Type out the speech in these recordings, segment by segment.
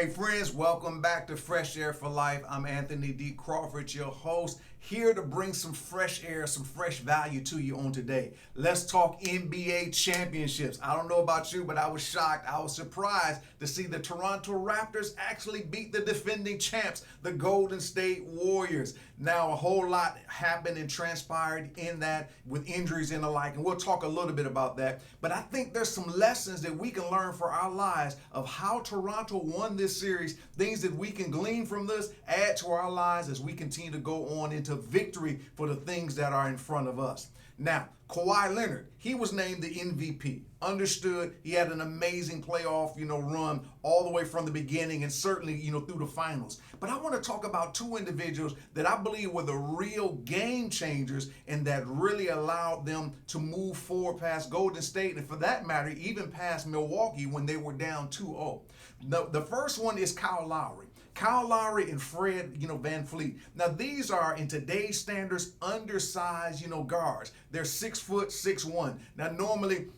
Hey friends, welcome back to Fresh Air for Life. I'm Anthony D. Crawford, your host, here to bring some fresh air, some fresh value to you on today. Let's talk NBA championships. I don't know about you, but I was shocked. I was surprised to see the Toronto Raptors actually beat the defending champs, the Golden State Warriors. Now, a whole lot happened and transpired in that with injuries and the like, and we'll talk a little bit about that. But I think there's some lessons that we can learn for our lives of how Toronto won this series, things that we can glean from this, add to our lives as we continue to go on into victory for the things that are in front of us. Now, Kawhi Leonard, he was named the MVP. Understood, he had an amazing playoff, run all the way from the beginning and certainly, through the finals. But I want to talk about two individuals that I believe were the real game changers and that really allowed them to move forward past Golden State and for that matter, even past Milwaukee when they were down 2-0. The first one is Kyle Lowry. Kyle Lowry and Fred, Van Fleet. Now, these are, in today's standards, undersized, guards. They're 6', 6'1". Now, normally,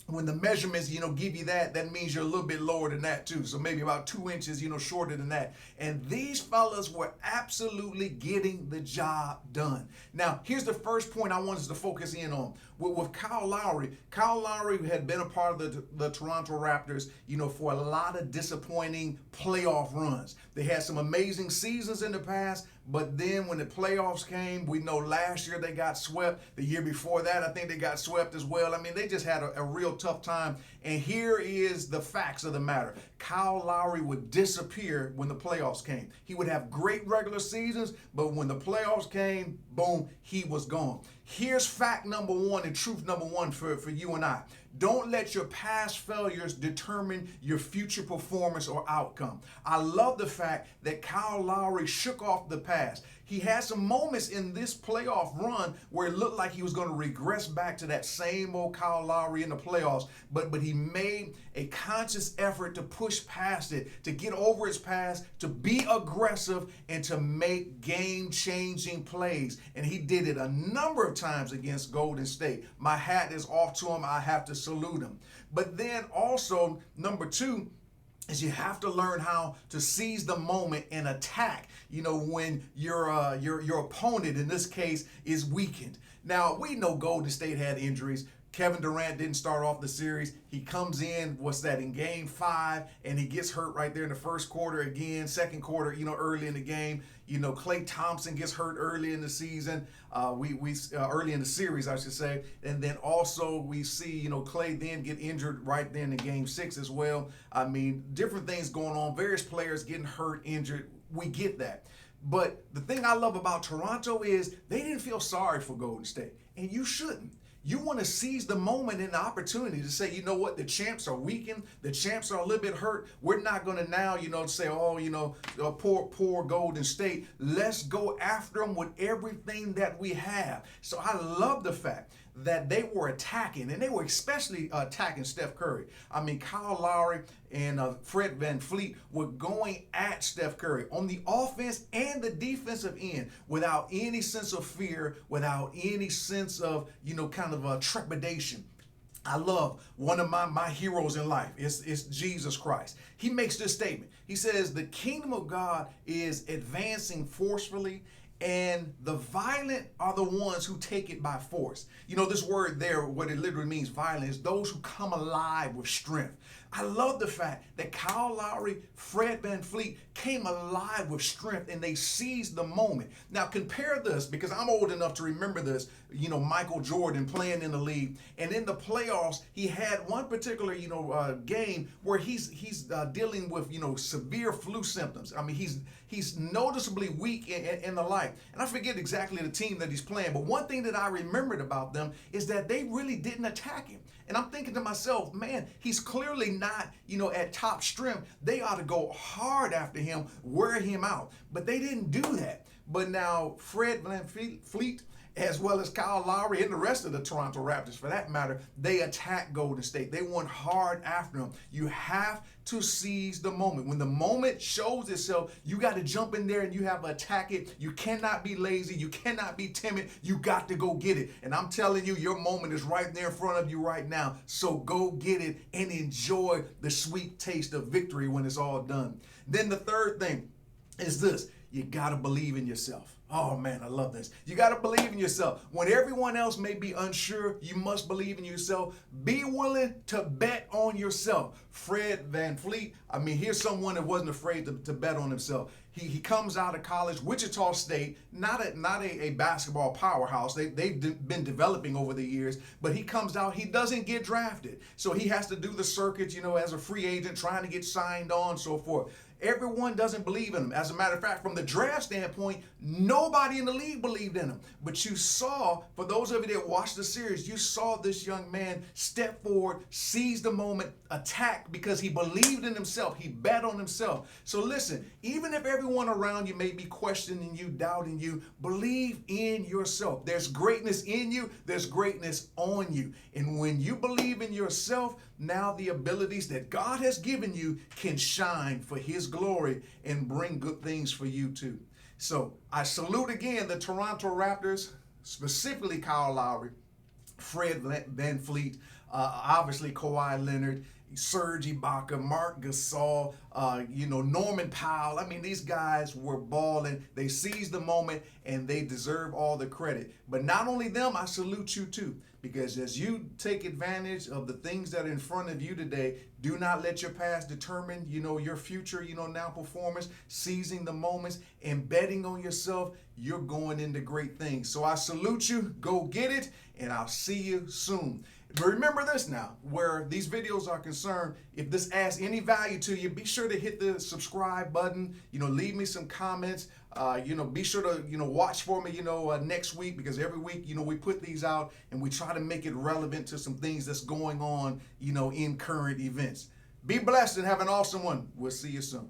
when the measurements, give you that means you're a little bit lower than that too. So maybe about 2 inches, shorter than that. And these fellas were absolutely getting the job done. Now, here's the first point I want us to focus in on. With Kyle Lowry had been a part of the Toronto Raptors, for a lot of disappointing playoff runs. They had some amazing seasons in the past, but then when the playoffs came, we know last year they got swept. The year before that, I think they got swept as well. I mean, they just had a real tough time. And here is the facts of the matter. Kyle Lowry would disappear when the playoffs came. He would have great regular seasons, but when the playoffs came, boom, he was gone. Here's fact number one and truth number one for you and I. Don't let your past failures determine your future performance or outcome. I love the fact that Kyle Lowry shook off the past. He had some moments in this playoff run where it looked like he was going to regress back to that same old Kyle Lowry in the playoffs, but he made a conscious effort to push past it, to get over his past, to be aggressive, and to make game-changing plays. And he did it a number of times against Golden State. My hat is off to him. I have to salute him. But then also, number two, is you have to learn how to seize the moment and attack, when your opponent, in this case, is weakened. Now, we know Golden State had injuries. Kevin Durant didn't start off the series. He comes in, in Game 5, and he gets hurt right there in the first quarter again, second quarter, early in the game. Klay Thompson gets hurt early in the season, early in the series, I should say. And then also we see, Klay then get injured right then in Game 6 as well. I mean, different things going on, various players getting hurt, injured. We get that. But the thing I love about Toronto is they didn't feel sorry for Golden State, and you shouldn't. You want to seize the moment and the opportunity to say, you know what, the champs are weakened, the champs are a little bit hurt. We're not going to now, say, poor Golden State. Let's go after them with everything that we have. So I love the fact that they were attacking, and they were especially attacking Steph Curry. I mean, Kyle Lowry and Fred Van Fleet were going at Steph Curry on the offense and the defensive end without any sense of fear, without any sense of, trepidation. I love one of my heroes in life. It's Jesus Christ. He makes this statement. He says, the kingdom of God is advancing forcefully, and the violent are the ones who take it by force. This word there, what it literally means, violent, is those who come alive with strength. I love the fact that Kyle Lowry, Fred Van Fleet came alive with strength and they seized the moment. Now compare this, because I'm old enough to remember this, Michael Jordan playing in the league. And in the playoffs, he had one particular, game where he's dealing with, severe flu symptoms. I mean, he's noticeably weak and the like. And I forget exactly the team that he's playing, but one thing that I remembered about them is that they really didn't attack him. And I'm thinking to myself, man, he's clearly not, at top strength. They ought to go hard after him, wear him out. But they didn't do that. But now Fred Van Fleet as well as Kyle Lowry and the rest of the Toronto Raptors for that matter, they attack Golden State. They went hard after them. You have to seize the moment. When the moment shows itself, you got to jump in there and you have to attack it. You cannot be lazy. You cannot be timid. You got to go get it. And I'm telling you, your moment is right there in front of you right now. So go get it and enjoy the sweet taste of victory when it's all done. Then the third thing is this. You got to believe in yourself. Oh man, I love this. You got to believe in yourself. When everyone else may be unsure, you must believe in yourself. Be willing to bet on yourself. Fred VanVleet, I mean, here's someone that wasn't afraid to bet on himself. He comes out of college, Wichita State, not a basketball powerhouse. They've been developing over the years, but he comes out, he doesn't get drafted. So he has to do the circuits, as a free agent, trying to get signed on, so forth. Everyone doesn't believe in him. As a matter of fact, from the draft standpoint, nobody in the league believed in him. But you saw, for those of you that watched the series, you saw this young man step forward, seize the moment, attack because he believed in himself. He bet on himself. So listen, even if everyone around you may be questioning you, doubting you, believe in yourself. There's greatness in you. There's greatness on you. And when you believe in yourself, now the abilities that God has given you can shine for his glory and bring good things for you too. So I salute again the Toronto Raptors, specifically Kyle Lowry, Fred VanVleet, obviously Kawhi Leonard, Serge Ibaka, Mark Gasol, Norman Powell. I mean, these guys were balling. They seized the moment, and they deserve all the credit. But not only them, I salute you too, because as you take advantage of the things that are in front of you today, do not let your past determine, your future, now performance, seizing the moments and betting on yourself. You're going into great things. So I salute you. Go get it, and I'll see you soon. But remember this now, where these videos are concerned, if this adds any value to you, be sure to hit the subscribe button, leave me some comments, be sure to, watch for me, next week, because every week, we put these out and we try to make it relevant to some things that's going on, in current events. Be blessed and have an awesome one. We'll see you soon.